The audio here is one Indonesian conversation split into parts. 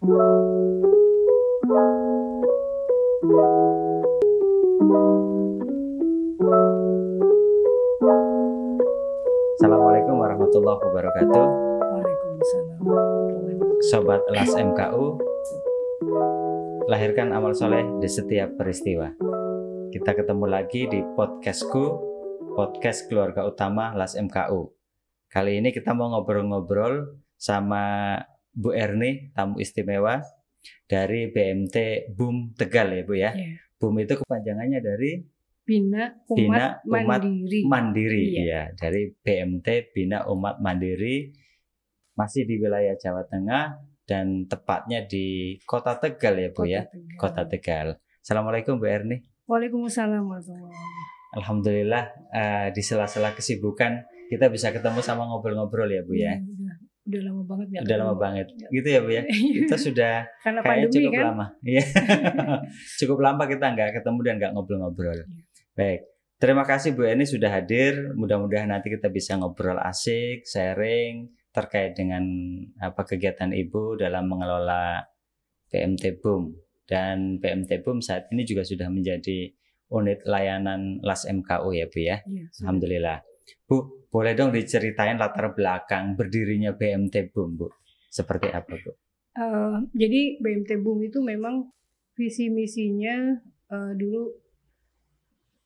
Assalamualaikum warahmatullahi wabarakatuh. Waalaikumsalam warahmatullahi wabarakatuh. Sobat Elas MKU, lahirkan amal soleh di setiap peristiwa. Kita ketemu lagi di podcastku, podcast keluarga utama Las MKU. Kali ini kita mau ngobrol-ngobrol sama Bu Erni, tamu istimewa dari BMT BUM Tegal ya Bu ya. Yeah. BUM itu kepanjangannya dari Bina Umat Mandiri. Ya, dari BMT Bina Umat Mandiri, masih di wilayah Jawa Tengah dan tepatnya di Kota Tegal ya Bu ya. Kota Tegal. Assalamualaikum Bu Erni. Waalaikumsalam warahmatullahi wabarakatuh. Alhamdulillah di sela-sela kesibukan kita bisa ketemu sama ngobrol-ngobrol ya Bu ya. Udah lama banget ya. Udah lama banget. Gitu ya Bu ya. Kita sudah karena kayaknya pandemi cukup kan. lama. Iya. Cukup lama kita nggak ketemu dan nggak ngobrol-ngobrol. Baik. Terima kasih Bu Erni sudah hadir. Mudah-mudahan nanti kita bisa ngobrol asik, sharing terkait dengan kegiatan Ibu dalam mengelola BMT BUM. Dan BMT BUM saat ini juga sudah menjadi unit layanan Las MKU ya Bu ya. Iya, Alhamdulillah. Bu, boleh dong diceritain latar belakang berdirinya BMT BUM Bu? Seperti apa Bu? Jadi BMT BUM itu memang visi misinya dulu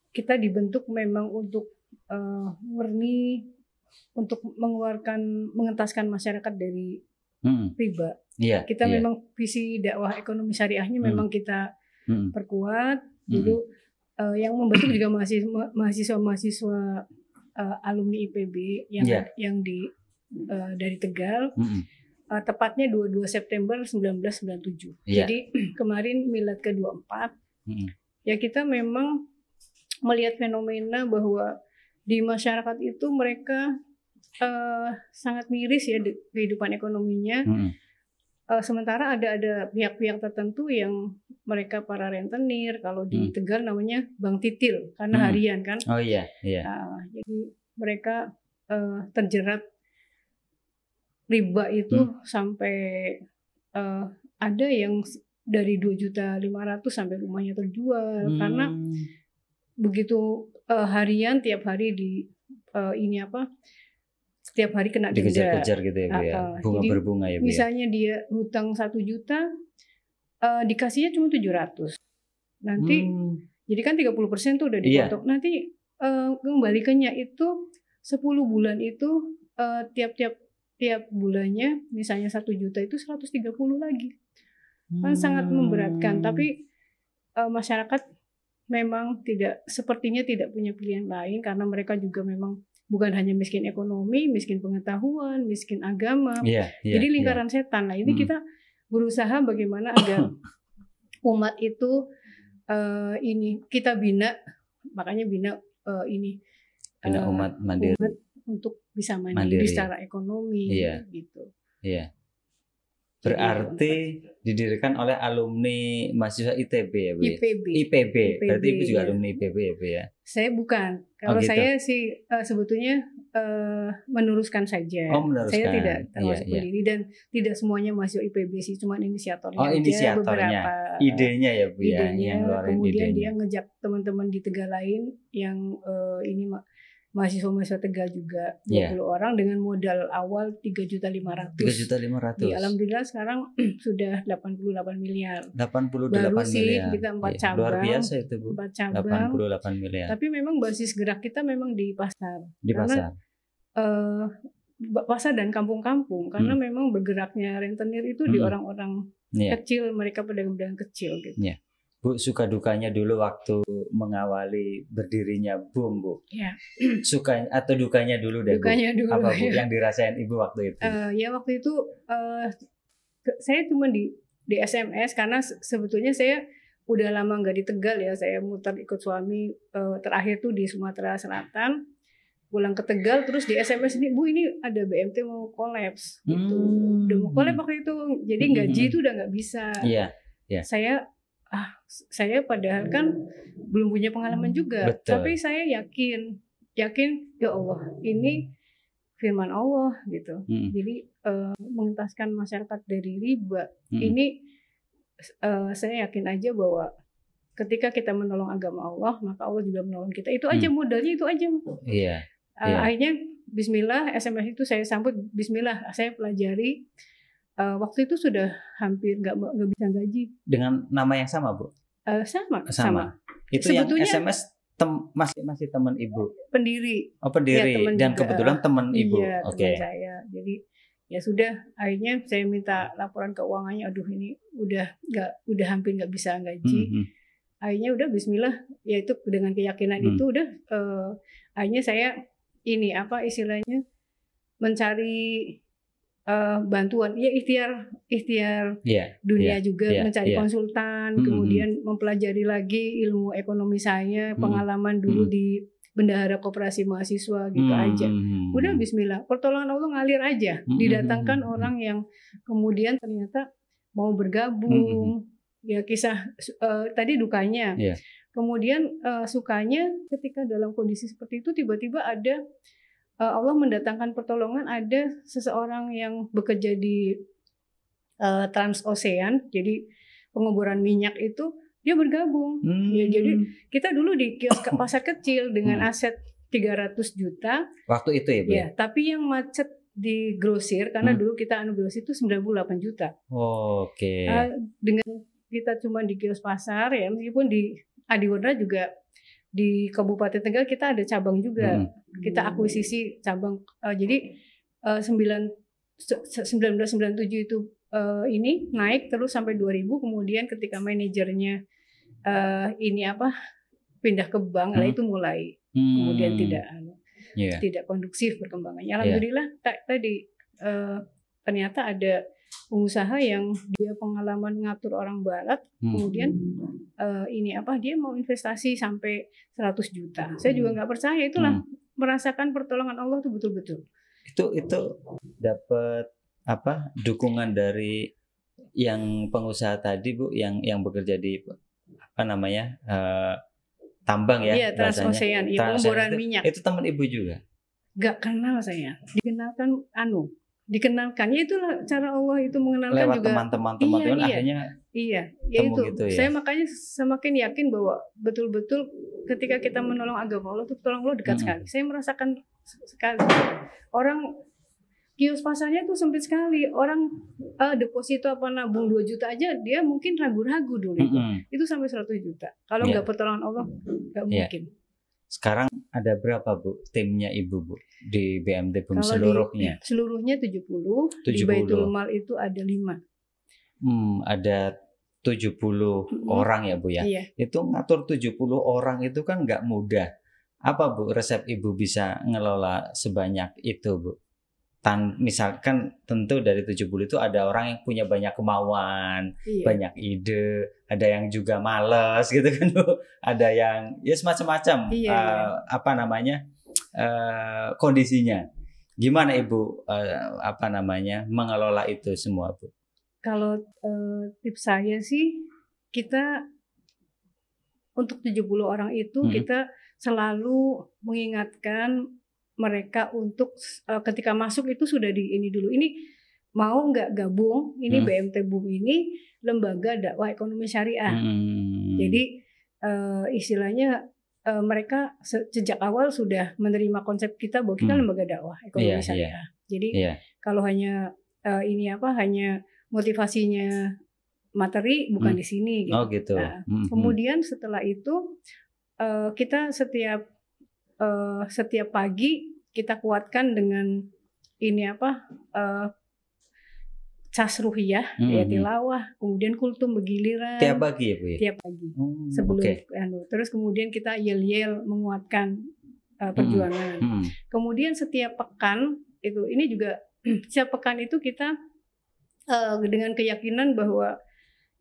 kita dibentuk memang untuk murni untuk mengentaskan masyarakat dari riba. Iya, kita memang visi dakwah ekonomi syariahnya memang kita perkuat dulu. Yang membentuk juga mahasiswa alumni IPB yang dari Tegal. Tepatnya 22 September 1997. Jadi kemarin milad ke-24. Ya kita memang melihat fenomena bahwa di masyarakat itu mereka sangat miris ya kehidupan ekonominya. Sementara ada pihak-pihak tertentu yang mereka para rentenir, kalau di Tegal namanya Bang Titil karena harian kan. Oh iya. Jadi mereka terjerat riba itu sampai ada yang dari 2.500.000 sampai rumahnya terjual karena begitu harian tiap hari setiap hari kena denda. Dikejar-kejar gitu ya Bu ya. Bunga berbunga ya Bu. Misalnya dia hutang 1 juta dikasihnya cuma 700. Nanti jadi kan 30% tuh udah dipotong. Nanti kembalikannya itu 10 bulan itu tiap bulannya misalnya 1 juta itu 130 lagi. Kan sangat memberatkan, tapi masyarakat memang sepertinya tidak punya pilihan lain karena mereka juga memang bukan hanya miskin ekonomi, miskin pengetahuan, miskin agama. Jadi lingkaran setan. Nah, ini kita berusaha bagaimana agar umat itu ini kita bina, makanya bina umat mandiri untuk bisa mandiri secara ekonomi gitu. Iya. Berarti didirikan oleh alumni mahasiswa ITB ya Bu? IPB. Berarti Ibu juga alumni IPB ya Bu ya? Saya bukan. Kalau saya sih sebetulnya meneruskan saja. Saya tidak termasuk pendiri dan tidak semuanya mahasiswa IPB sih, cuma inisiatornya. Inisiatornya. Idenya ya Bu ya? Kemudian dia ngejak teman-teman di Tegal lain yang mahasiswa Tegal juga 20 orang dengan modal awal 3.500.000. 3.500. Alhamdulillah sekarang sudah 88 miliar. 88 baru miliar. Sih kita 4 cabang. Luar biasa itu Bu. 4 cabang. 88 miliar. Tapi memang basis gerak kita memang di pasar. Karena, pasar dan kampung-kampung karena memang bergeraknya rentenir itu di orang-orang kecil, mereka pedagang-pedagang kecil gitu. Bu, suka dukanya dulu waktu mengawali berdirinya BUM Bu. Suka atau dukanya dulu deh dukanya Bu. Dulu, apa Bu yang dirasain Ibu waktu itu? Waktu itu saya cuma di SMS karena sebetulnya saya udah lama nggak di Tegal ya. Saya muter ikut suami terakhir tuh di Sumatera Selatan. Pulang ke Tegal terus di SMS ini, Bu ini ada BMT mau kolaps gitu. Udah mau kolaps waktu itu. Jadi gaji itu udah nggak bisa. Saya padahal kan belum punya pengalaman juga. Betul. Tapi saya yakin ya Allah ini firman Allah gitu. Jadi mengentaskan masyarakat dari riba. Ini saya yakin aja bahwa ketika kita menolong agama Allah, maka Allah juga menolong kita. Itu aja modalnya, itu aja. Iya. Akhirnya Bismillah, SMS itu saya sambut Bismillah, saya pelajari. Waktu itu sudah hampir nggak bisa gaji. Dengan nama yang sama, Bu? Sama. Itu sebetulnya, yang SMS masih teman Ibu? Pendiri. Oh, pendiri. Ya, dan kebetulan teman Ibu. Iya, teman saya. Jadi ya sudah, akhirnya saya minta laporan keuangannya. Aduh, ini udah hampir nggak bisa gaji. Akhirnya udah Bismillah, yaitu dengan keyakinan itu udah akhirnya saya ini apa istilahnya mencari bantuan, ya ikhtiar dunia juga, mencari konsultan, kemudian mempelajari lagi ilmu ekonomi saya, pengalaman dulu di Bendahara Koperasi Mahasiswa gitu aja. Udah Bismillah, pertolongan Allah ngalir aja, didatangkan orang yang kemudian ternyata mau bergabung. Ya kisah tadi dukanya, kemudian sukanya ketika dalam kondisi seperti itu tiba-tiba ada Allah mendatangkan pertolongan, ada seseorang yang bekerja di Transocean, jadi pengeboran minyak itu dia bergabung. Ya, jadi kita dulu di kios pasar kecil dengan aset 300 juta. Waktu itu ya, Bu? Ya, tapi yang macet di grosir karena dulu kita grosir itu 98 juta. Oke. Dengan kita cuma di kios pasar ya, meskipun di Adiwara juga di Kabupaten Tegal kita ada cabang juga, kita akuisisi cabang. Jadi 1997 itu ini naik terus sampai 2000, kemudian ketika manajernya pindah ke bank, itu mulai kemudian tidak kondusif perkembangannya. Alhamdulillah tadi ternyata ada pengusaha yang dia pengalaman ngatur orang barat, kemudian dia mau investasi sampai 100 juta. Saya juga nggak percaya, itulah merasakan pertolongan Allah tuh betul-betul. Itu dapat dukungan dari yang pengusaha tadi, Bu, yang bekerja di tambang ya, iya, Transocean, pengeboran minyak. Itu teman Ibu juga? Gak kenal saya, dikenalkan, ya itulah cara Allah itu mengenalkan lewat juga teman-teman akhirnya ya itu gitu ya? Saya makanya semakin yakin bahwa betul-betul ketika kita menolong agama Allah, tuh tolong Allah dekat sekali. Saya merasakan sekali orang kios pasarnya tuh sempit sekali, orang deposito nabung 2 juta aja dia mungkin ragu-ragu dulu itu sampai 100 juta kalau nggak pertolongan Allah nggak mungkin. Sekarang ada berapa, Bu, timnya Ibu, Bu, di BMT BUM seluruhnya? Seluruhnya 70. Di Baitul Mal itu ada 5. Ada 70 orang ya, Bu ya? Iya. Itu ngatur 70 orang itu kan nggak mudah. Apa, Bu, resep Ibu bisa ngelola sebanyak itu, Bu? Misalkan tentu dari 70 itu ada orang yang punya banyak kemauan, banyak ide, ada yang juga males gitu kan, Bu. Ada yang ya semacam-macam kondisinya. Gimana Ibu mengelola itu semua, Bu? Kalau tips saya sih, kita untuk 70 orang itu kita selalu mengingatkan mereka untuk ketika masuk itu sudah di ini dulu. Ini mau nggak gabung? Ini BMT BUM ini lembaga dakwah ekonomi syariah. Jadi istilahnya mereka sejak awal sudah menerima konsep kita bahwa kita lembaga dakwah ekonomi syariah. Jadi kalau hanya hanya motivasinya materi bukan di sini. Gitu. Oh gitu. Nah, kemudian setelah itu kita setiap pagi kita kuatkan dengan cas ruhiyah, tilawah, kemudian kultum bergiliran. Tiap pagi ya, Bu ya? Tiap pagi. Sebelum terus kemudian kita yel-yel menguatkan perjuangan. Kemudian setiap pekan ini juga setiap pekan itu kita dengan keyakinan bahwa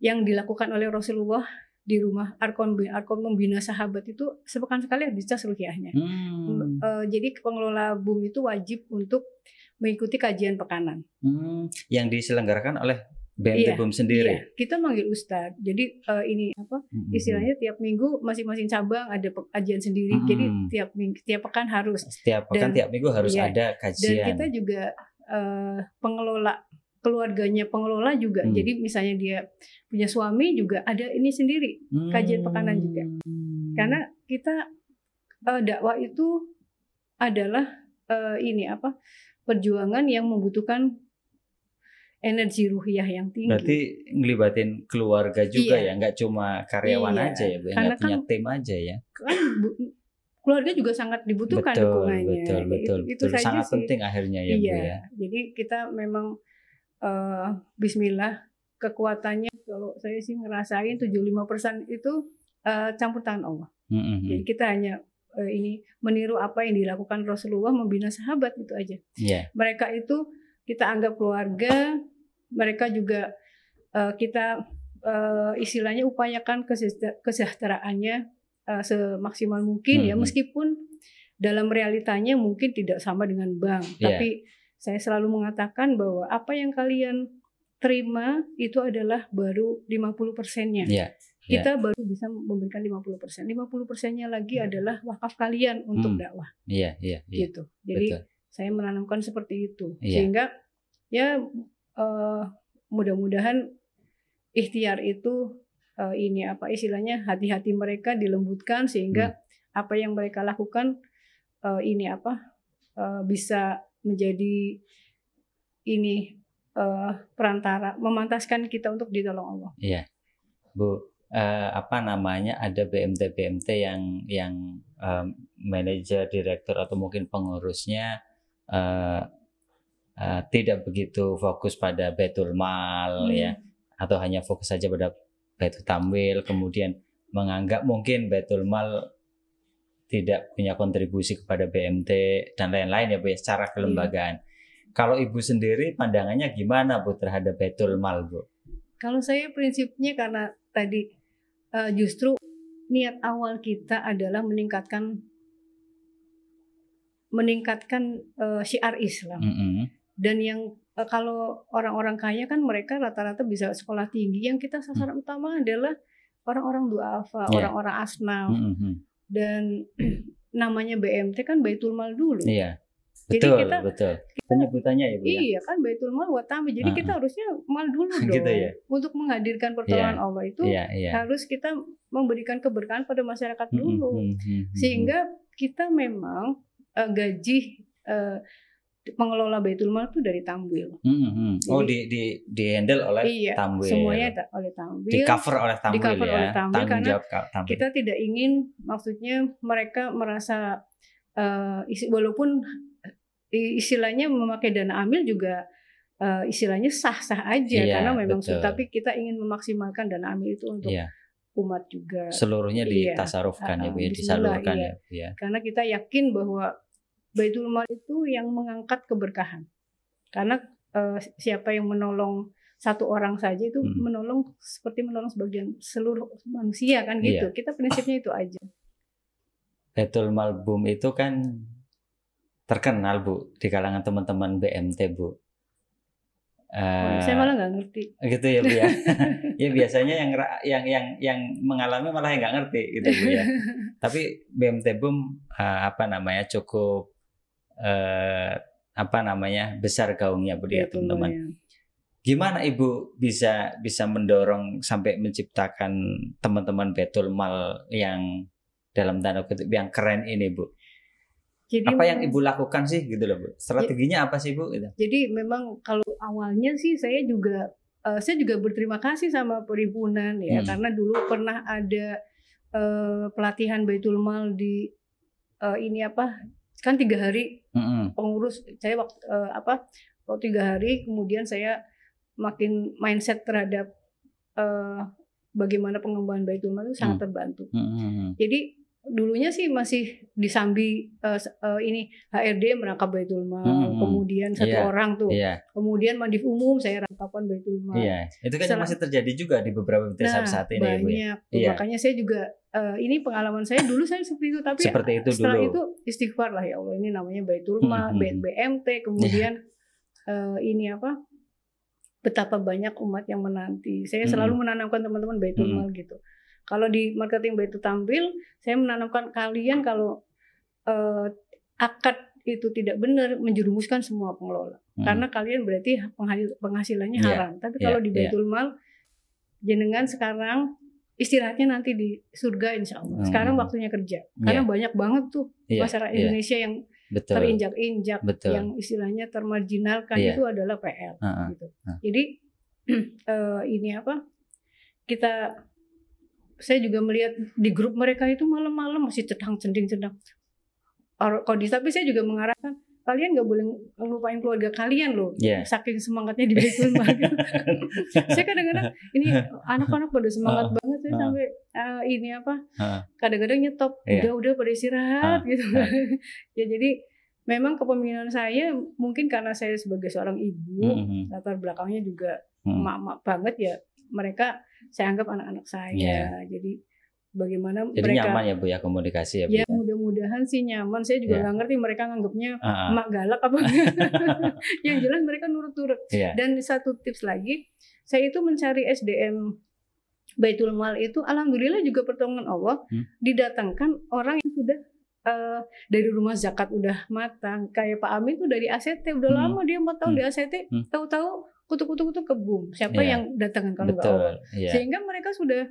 yang dilakukan oleh Rasulullah di rumah Arkom membina sahabat itu sepekan sekali habis cas ruhiyahnya. Jadi pengelola BUM itu wajib untuk mengikuti kajian pekanan. Yang diselenggarakan oleh BMT BUM sendiri. Iya, kita manggil ustadz. Jadi istilahnya tiap minggu masing-masing cabang ada kajian sendiri. Jadi tiap pekan harus. Tiap pekan tiap minggu harus ada kajian. Dan kita juga pengelola, keluarganya pengelola juga. Jadi misalnya dia punya suami juga ada ini sendiri, kajian pekanan juga. Karena kita dakwah itu adalah perjuangan yang membutuhkan energi ruhiyah yang tinggi. Berarti ngelibatin keluarga juga ya, nggak cuma karyawan aja ya, Bu, nggak punya tim aja ya. Kan keluarga juga sangat dibutuhkan dukungannya. Betul. Itu sangat penting akhirnya ya, Bu ya. Jadi kita memang bismillah, kekuatannya kalau saya sih ngerasain 75% itu campur tangan Allah. Jadi kita hanya meniru apa yang dilakukan Rasulullah, membina sahabat, itu aja. Mereka itu kita anggap keluarga, mereka juga kita istilahnya upayakan kesejahteraannya semaksimal mungkin ya, meskipun dalam realitanya mungkin tidak sama dengan bank. Tapi saya selalu mengatakan bahwa apa yang kalian terima itu adalah baru 50%-nya. Kita baru bisa memberikan 50%. 50%-nya lagi adalah wakaf kalian untuk dakwah. Gitu. Jadi saya menanamkan seperti itu. Sehingga ya mudah-mudahan ikhtiar itu istilahnya hati-hati mereka dilembutkan sehingga apa yang mereka lakukan bisa menjadi perantara memantaskan kita untuk ditolong Allah. Iya, Bu. Ada BMT yang manajer, direktur atau mungkin pengurusnya tidak begitu fokus pada Baitul Mal ya, atau hanya fokus saja pada Baitul Tamwil, kemudian menganggap mungkin Baitul Mal tidak punya kontribusi kepada BMT dan lain-lain ya, Bu, secara kelembagaan. Kalau Ibu sendiri pandangannya gimana, Bu, terhadap Baitul Mal, Bu? Kalau saya prinsipnya karena tadi justru niat awal kita adalah meningkatkan syiar Islam. Dan yang kalau orang-orang kaya kan mereka rata-rata bisa sekolah tinggi. Yang kita sasaran utama adalah orang-orang duafa, orang-orang asnaf. Dan namanya BMT kan Baitul Mal dulu. Betul. Penyebutannya ya, Bu. Iya kan, Baitul Mal wa Tamwil. Jadi kita harusnya mal dulu dong. Gitu ya? Untuk menghadirkan pertolongan Allah itu harus kita memberikan keberkahan pada masyarakat dulu. Sehingga kita memang gaji pengelola Baitul Mal itu dari Tamwil. Di handle oleh Tamwil. Semuanya oleh Tamwil. Di cover oleh Tamwil karena kita tidak ingin, maksudnya mereka merasa walaupun istilahnya memakai dana amil juga istilahnya sah-sah aja karena memang tapi kita ingin memaksimalkan dana amil itu untuk umat juga. Seluruhnya ditasarufkan ya, Bu, disalurkan ya. Karena kita yakin bahwa Baitul Mal itu yang mengangkat keberkahan. Karena siapa yang menolong satu orang saja itu menolong seperti menolong seluruh manusia kan gitu. Kita prinsipnya itu aja. Baitul Mal Boom itu kan terkenal, Bu, di kalangan teman-teman BMT, Bu. Saya malah nggak ngerti. Gitu ya, Bu ya. Ya biasanya yang mengalami malah yang nggak ngerti gitu, Bu ya. Tapi BMT Boom cukup besar gaungnya, Bu, ya teman-teman. Gimana Ibu bisa mendorong sampai menciptakan teman-teman Baitul Mal yang dalam tanda kutip yang keren ini, Bu? Jadi apa yang Ibu lakukan sih gitu loh, Bu? Strateginya apa sih, Bu? Gitu. Jadi memang kalau awalnya sih saya juga berterima kasih sama perhimpunan ya, karena dulu pernah ada pelatihan Baitul Mal di kan 3 hari pengurus saya waktu 3 hari, kemudian saya makin mindset terhadap bagaimana pengembangan Baitul Mal itu sangat terbantu. Jadi dulunya sih masih disambi HRD merangkap Baitul Mal, kemudian satu orang tuh, kemudian mandif umum saya rangkapkan Baitul Mal. Itu kan masih terjadi juga di beberapa desa saat ini. Banyak, makanya saya juga ini pengalaman saya dulu saya seperti itu, tapi setelah itu istighfar lah, ya Allah ini namanya Baitul Mal, BMT, kemudian betapa banyak umat yang menanti. Saya selalu menanamkan teman-teman Baitul Mal gitu. Kalau di marketing Baitul Tamwil, saya menanamkan kalian kalau akad itu tidak benar, menjerumuskan semua pengelola. Karena kalian berarti penghasilannya haram. Tapi kalau di Baitul Mal, jenengan sekarang istirahatnya nanti di surga insya Allah. Sekarang waktunya kerja. Karena banyak banget tuh masyarakat Indonesia yang terinjak-injak, yang istilahnya termarginalkan, itu adalah PL. Gitu. Jadi ini apa? Saya juga melihat di grup mereka itu malam-malam masih cending. Tapi saya juga mengarahkan kalian nggak boleh ngelupain keluarga kalian loh, saking semangatnya di Baitul Mal. Saya kadang-kadang ini anak-anak pada semangat banget, saya sampai ini apa? Kadang-kadang nyetop, udah pada istirahat gitu. Ya jadi memang kepemimpinan saya mungkin karena saya sebagai seorang ibu, latar belakangnya juga emak-emak banget ya. Mereka saya anggap anak-anak saya. Jadi bagaimana jadi mereka nyaman ya Bu ya komunikasi ya Bu. Ya mudah-mudahan sih nyaman. Saya juga nggak ngerti mereka nganggapnya emak galak apa. Yang jelas mereka nurut-nurut. Dan satu tips lagi, saya itu mencari SDM Baitul Mal itu alhamdulillah juga pertolongan Allah, didatangkan orang yang sudah dari rumah zakat udah matang. Kayak Pak Amin tuh dari ACT udah lama, dia 4 tahun di ACT, tahu-tahu kutuk-kutuk ke BUM. Siapa yang datangkan kalau nggak Allah? Sehingga mereka sudah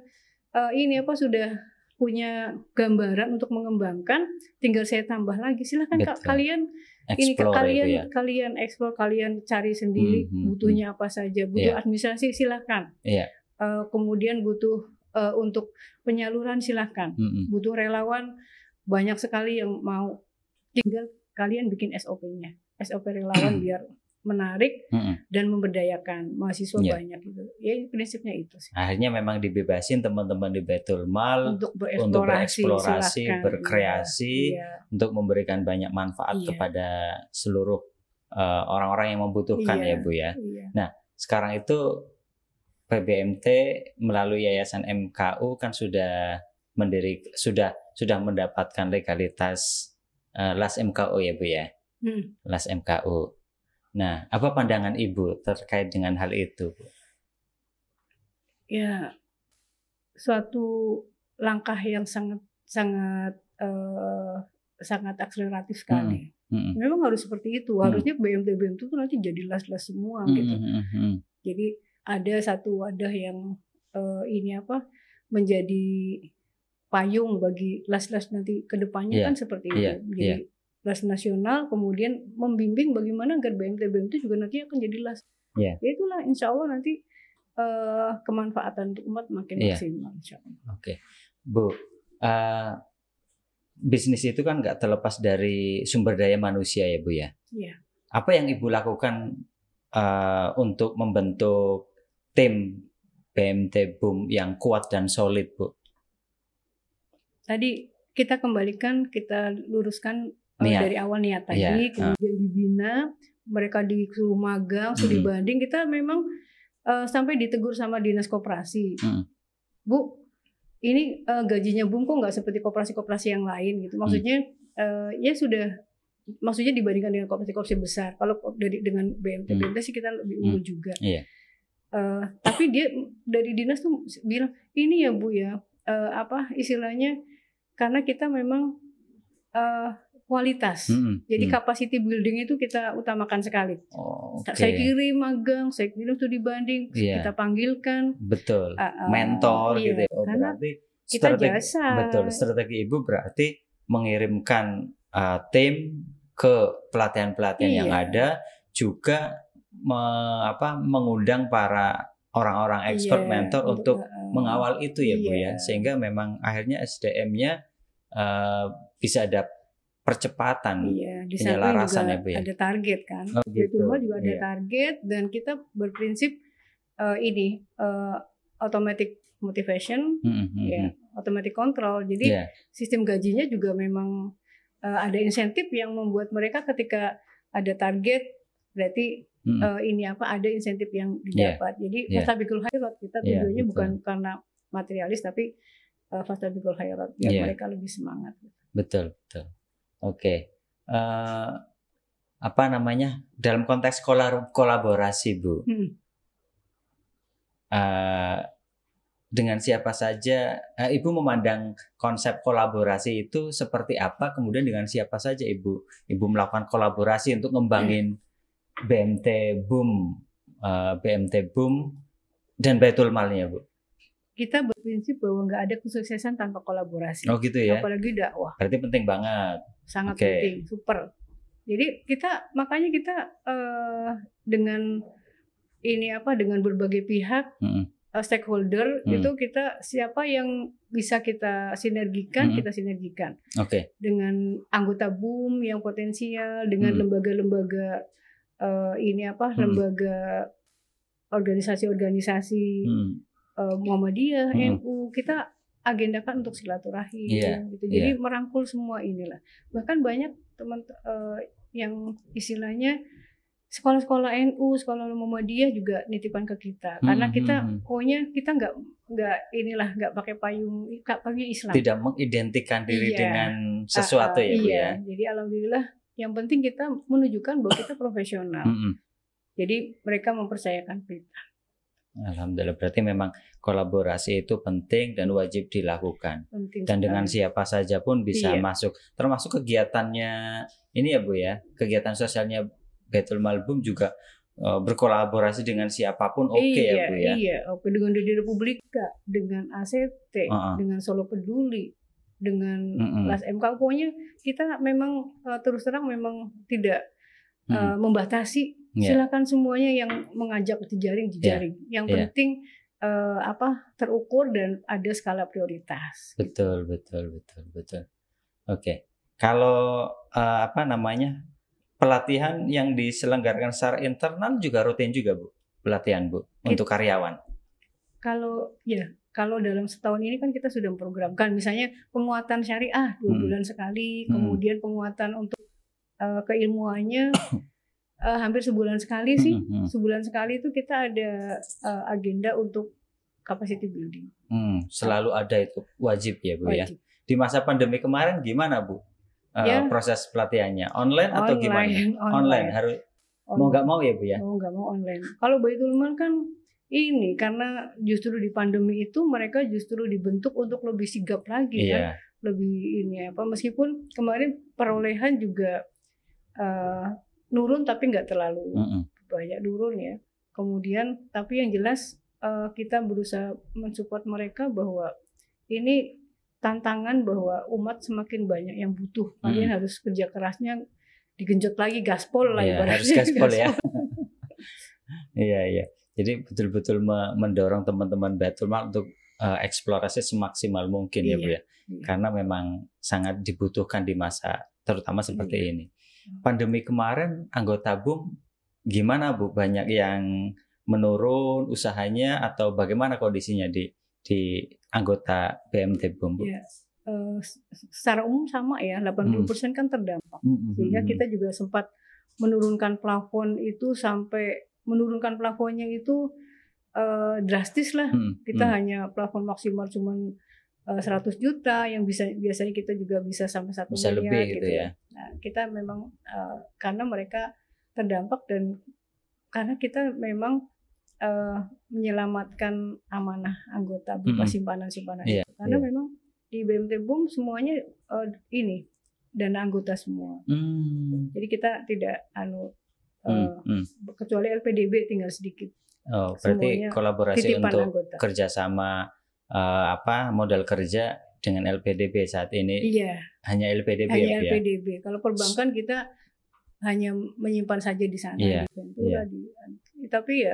sudah punya gambaran untuk mengembangkan. Tinggal saya tambah lagi. Silahkan kalian kalian eksplor, kalian cari sendiri butuhnya apa saja. Butuh administrasi silahkan. Kemudian butuh untuk penyaluran silahkan. Butuh relawan banyak sekali yang mau. Tinggal kalian bikin SOP-nya. SOP relawan biar menarik dan memberdayakan mahasiswa banyak gitu. Ya prinsipnya itu sih. Akhirnya memang dibebasin teman-teman di Baitul Mal untuk bereksplorasi, berkreasi, untuk memberikan banyak manfaat kepada seluruh orang-orang yang membutuhkan ya Bu ya. Nah, sekarang itu PBMT melalui Yayasan MKU kan sudah mendapatkan legalitas LAS MKU ya Bu ya. LAS MKU. Nah, apa pandangan Ibu terkait dengan hal itu, Bu? Ya, suatu langkah yang sangat akseleratif sekali. Memang harus seperti itu. Harusnya BMT itu nanti jadi las-las semua gitu. Jadi ada satu wadah yang menjadi payung bagi las-las nanti ke depannya kan seperti itu. Jadi las nasional, kemudian membimbing bagaimana agar BMT juga nanti akan jadi las. Itulah insya Allah nanti kemanfaatan untuk umat makin maksimal insya Allah. Oke. Bu, bisnis itu kan nggak terlepas dari sumber daya manusia ya Bu ya. Apa yang Ibu lakukan untuk membentuk tim BMT BUM yang kuat dan solid, Bu? Tadi kita luruskan dari awal niat tadi, kemudian dibina, mereka disuruh magang, studi banding. Kita memang sampai ditegur sama dinas koperasi, Bu, ini gajinya BUM kok nggak seperti koperasi-koperasi yang lain gitu. Maksudnya maksudnya dibandingkan dengan koperasi-koperasi besar. Kalau dengan BMT sih kita lebih unggul juga. Tapi dia dari dinas tuh bilang ini ya Bu ya, istilahnya karena kita memang kualitas. Jadi capacity building itu kita utamakan sekali. Saya kirim magang, saya kirim studi banding, kita panggilkan. Betul. Mentor gitu ya. Berarti kita jasa. Betul. Strategi Ibu berarti mengirimkan tim ke pelatihan-pelatihan yang ada, juga mengundang para orang-orang expert mentor untuk mengawal itu ya Bu ya. Sehingga memang akhirnya SDM-nya bisa ada percepatan penyelarasan ya Bu ya. Ada target kan. Gitu. Juga ada target, dan kita berprinsip automatic motivation, automatic control. Jadi sistem gajinya juga memang ada insentif yang membuat mereka ketika ada target berarti ada insentif yang didapat. Jadi fastabiqul khairat, kita tujuannya bukan karena materialis tapi fastabiqul khairat biar mereka lebih semangat. Betul. Oke. Dalam konteks kolaborasi Bu, dengan siapa saja, Ibu memandang konsep kolaborasi itu seperti apa, kemudian dengan siapa saja Ibu melakukan kolaborasi untuk ngembangin BMT Boom dan Baitul Malnya, Bu? Kita berprinsip bahwa nggak ada kesuksesan tanpa kolaborasi. Oh gitu ya. Apalagi dakwah. Berarti penting banget. Sangat penting, super. Jadi makanya kita dengan dengan berbagai pihak, stakeholder itu kita siapa yang bisa kita sinergikan, kita sinergikan. Dengan anggota BUM yang potensial, dengan lembaga-lembaga lembaga organisasi-organisasi Muhammadiyah, NU, kita agendakan untuk silaturahim, gitu. Jadi merangkul semua inilah. Bahkan banyak teman yang istilahnya sekolah-sekolah NU, sekolah Muhammadiyah juga nitipan ke kita, karena kita pokoknya kita nggak pakai payung Islam. Tidak mengidentikan diri dengan sesuatu ya, Bu ya. Jadi alhamdulillah, yang penting kita menunjukkan bahwa kita profesional. Jadi mereka mempercayakan kita. Alhamdulillah, berarti memang kolaborasi itu penting dan wajib dilakukan. Dan dengan siapa saja pun bisa masuk. Termasuk kegiatannya ini ya Bu ya, kegiatan sosialnya Baitul Mal BUM juga berkolaborasi dengan siapapun ya Bu ya. Iya, dengan Dede Republika, dengan ACT, dengan Solo Peduli, dengan Las MK. Pokoknya kita memang terus terang memang tidak membatasi. Silakan semuanya yang mengajak jejaring. Yang penting terukur dan ada skala prioritas. Betul. Oke. Kalau pelatihan yang diselenggarakan secara internal juga rutin juga Bu, pelatihan Bu untuk karyawan. Kalau dalam setahun ini kan kita sudah memprogramkan, misalnya penguatan syariah 2 bulan sekali, kemudian penguatan untuk keilmuannya hampir sebulan sekali sih. Sebulan sekali itu kita ada agenda untuk capacity building. Selalu ada itu, wajib ya Bu ya. Di masa pandemi kemarin gimana Bu? Proses pelatihannya online atau gimana? Online harus mau nggak mau ya Bu ya? Mau nggak mau online. Kalau Baitul Mal kan ini karena justru di pandemi itu mereka justru dibentuk untuk lebih sigap lagi kan, lebih meskipun kemarin perolehan juga nurun tapi nggak terlalu banyak turun ya. Kemudian tapi yang jelas kita berusaha mensupport mereka bahwa ini tantangan bahwa umat semakin banyak yang butuh. Kalian harus kerja kerasnya digenjot lagi, gaspol lah ibaratnya. Harus gaspol ya. Iya. Jadi betul-betul mendorong teman-teman Baitul Mal untuk eksplorasi semaksimal mungkin ya Bu ya. Karena memang sangat dibutuhkan di masa terutama seperti ini. Pandemi kemarin anggota BUM gimana Bu? Banyak yang menurun usahanya atau bagaimana kondisinya di anggota BMT BUM Bu? Secara umum sama ya, 80% kan terdampak. Sehingga kita juga sempat menurunkan plafon itu sampai menurunkan plafonnya itu drastis lah. Kita hanya plafon maksimal cuman 100 juta yang biasanya kita juga bisa sampai 1 miliar lebih gitu ya. Nah, kita memang karena mereka terdampak dan karena kita memang menyelamatkan amanah anggota berupa simpanan-simpanan itu. Karena memang di BMT BUM semuanya ini dana anggota semua. Jadi kita tidak kecuali LPDB tinggal sedikit. Oh, berarti kolaborasi untuk anggota. Kerjasama modal kerja dengan LPDB saat ini. Hanya LPDB hanya LPDB. Kalau perbankan kita hanya menyimpan saja di sana di Ventura tapi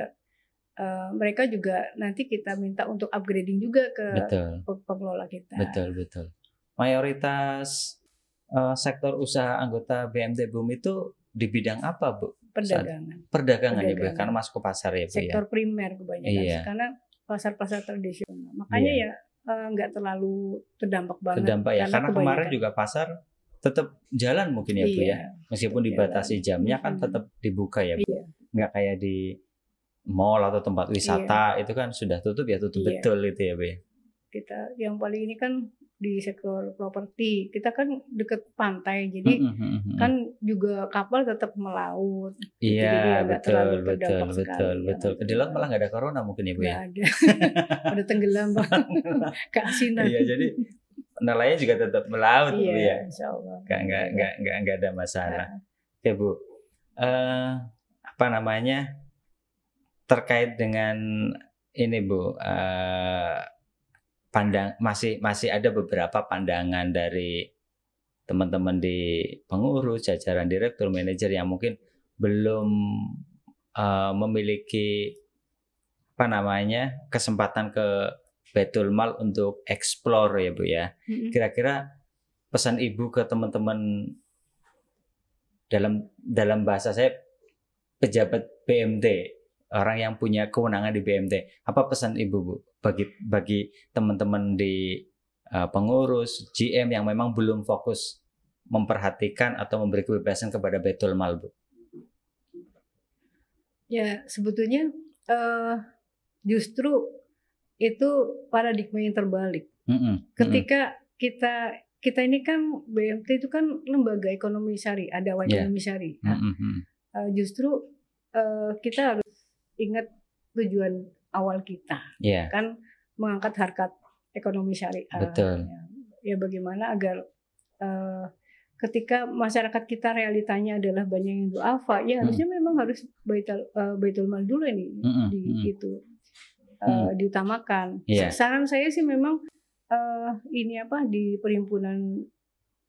mereka juga nanti kita minta untuk upgrading juga ke pengelola kita. Betul. Mayoritas sektor usaha anggota BMT BUM itu di bidang apa Bu? Perdagangan ya Bu, karena masuk ke pasar ya Bu. Sektor primer kebanyakan karena pasar-pasar tradisional. Makanya nggak terlalu terdampak banget. Karena kemarin juga pasar tetap jalan mungkin ya Bu ya. Meskipun dibatasi jamnya kan tetap dibuka ya Bu. Nggak kayak di mall atau tempat wisata itu kan sudah tutup betul itu ya Bu ya. Kita yang paling ini kan di sektor properti. Kita kan deket pantai, jadi kan juga kapal tetap melaut. Iya, jadi nggak betul, terlalu betul, terdampak betul, sekali. betul. Di laut malah nggak ada corona mungkin ya Bu Nggak ya. ada, udah tenggelam Pak. Keasinan. Iya, jadi nelayan juga tetap melaut Bu ya. Iya, insya Allah. Nggak ada masalah. Oke Bu, apa namanya, terkait dengan ini Bu, masih ada beberapa pandangan dari teman-teman di pengurus, jajaran direktur, manajer yang mungkin belum memiliki apa namanya kesempatan ke Baitul Mal untuk explore ya Bu ya. Kira-kira pesan Ibu ke teman-teman dalam bahasa saya pejabat BMT, orang yang punya kewenangan di BMT, apa pesan Ibu Bu bagi teman-teman di pengurus GM yang memang belum fokus memperhatikan atau memberi kebebasan kepada Baitul Mal Bu? Ya sebetulnya justru itu paradigma yang terbalik. Ketika kita ini kan BMT itu kan lembaga ekonomi syari, ada ekonomi syari. Justru kita harus ingat tujuan awal kita, kan mengangkat harkat ekonomi syariah. Betul. Ya bagaimana agar ketika masyarakat kita realitanya adalah banyak yang duafa, ya harusnya memang harus Baitul Mal dulu ini diutamakan. Saran saya sih memang ini di perhimpunan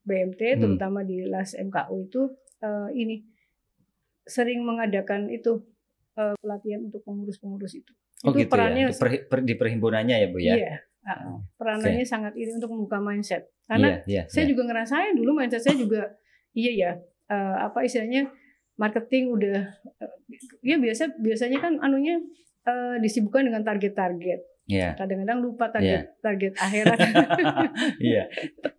BMT terutama di LAS MKU itu ini sering mengadakan itu pelatihan untuk pengurus-pengurus itu. Oh itu gitu perannya ya. Di perhimpunannya ya Bu ya. Iya. Peranannya sangat ini untuk membuka mindset. Karena saya juga ngerasain dulu mindset saya juga istilahnya marketing udah biasanya kan disibukkan dengan target-target. Kadang-kadang lupa target akhirat.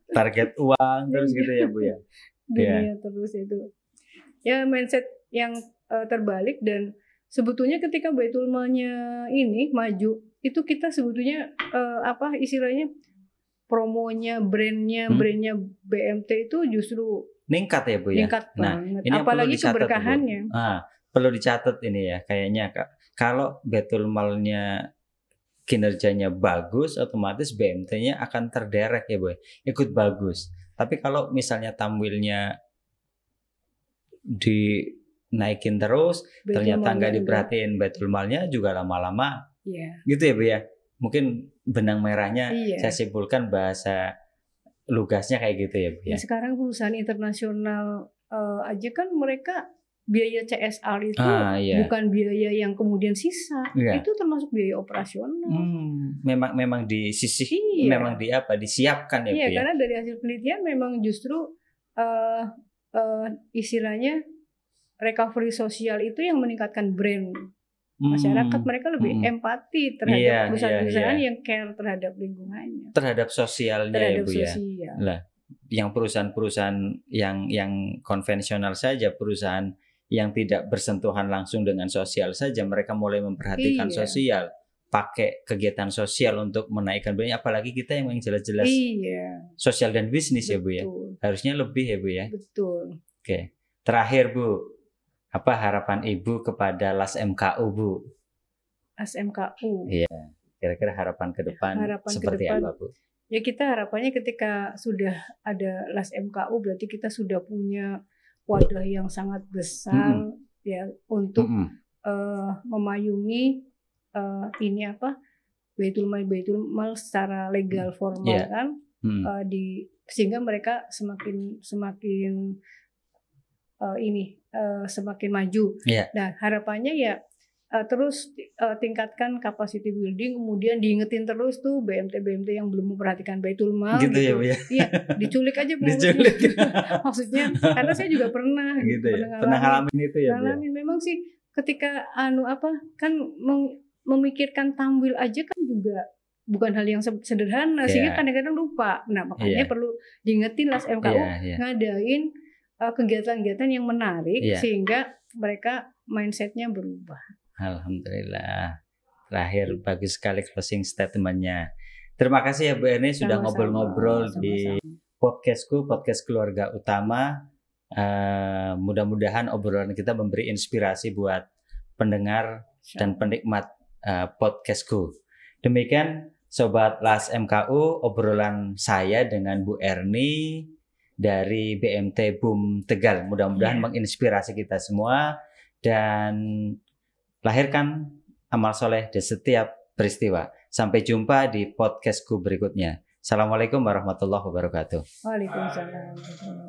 Target uang terus gitu ya Bu ya. Dunia terus itu. Ya mindset yang terbalik, dan sebetulnya ketika Baitul Malnya ini maju, itu kita sebetulnya istilahnya promonya, brandnya BMT itu justru meningkat ya Bu ya. Meningkat banget. Ini apalagi keberkahannya. Perlu dicatat ini ya kayaknya Kak. Kalau Baitul Malnya kinerjanya bagus, otomatis BMT-nya akan terderek ya Bu. Ikut bagus. Tapi kalau misalnya tamwilnya dinaikin terus, ternyata nggak diperhatiin Baitul Malnya juga lama-lama gitu ya Bu ya. Mungkin benang merahnya saya simpulkan bahasa lugasnya kayak gitu ya Bu ya. Sekarang perusahaan internasional aja kan mereka biaya CSR itu bukan biaya yang kemudian sisa, itu termasuk biaya operasional. Memang memang disiapkan ya Bu ya. Karena dari hasil penelitian memang justru istilahnya recovery sosial itu yang meningkatkan brand masyarakat. Mereka lebih empati terhadap perusahaan-perusahaan yang care terhadap lingkungannya, terhadap sosialnya ya Bu ya. Lah, yang perusahaan-perusahaan yang konvensional saja, perusahaan yang tidak bersentuhan langsung dengan sosial saja, mereka mulai memperhatikan sosial, pakai kegiatan sosial untuk menaikkan brandnya. Apalagi kita yang jelas-jelas sosial dan bisnis ya Bu ya. Harusnya lebih ya Bu ya. Betul. Oke. Terakhir Bu, apa harapan Ibu kepada LAS MKU Bu? LAS MKU. Iya. Kira-kira harapan ke depan seperti apa Bu? Ya kita harapannya ketika sudah ada LAS MKU berarti kita sudah punya wadah yang sangat besar ya untuk memayungi Baitul Mal secara legal formal kan, sehingga mereka semakin maju. Nah harapannya terus tingkatkan capacity building, kemudian diingetin terus tuh BMT yang belum memperhatikan Baitul Mal gitu. Ya Bu ya. Iya, diculik aja maksudnya karena saya juga pernah pernah ngalamin itu ya Bu. Memang sih ketika kan memikirkan tamwil aja kan juga bukan hal yang sederhana, sehingga kadang-kadang lupa. Nah makanya perlu diingetin LAS MKU ngadain kegiatan-kegiatan yang menarik sehingga mereka mindsetnya berubah. Alhamdulillah. Terakhir bagus sekali closing statementnya. Terima kasih ya Bu Erni sudah Sama-sama, ngobrol-ngobrol di sama-sama. podcastku, podcast keluarga utama. Mudah-mudahan obrolan kita memberi inspirasi buat pendengar dan penikmat podcastku. Demikian Sobat Las MKU, obrolan saya dengan Bu Erni dari BMT BUM Tegal. Mudah-mudahan menginspirasi kita semua dan lahirkan amal soleh di setiap peristiwa. Sampai jumpa di podcastku berikutnya. Assalamualaikum warahmatullahi wabarakatuh. Waalaikumsalam.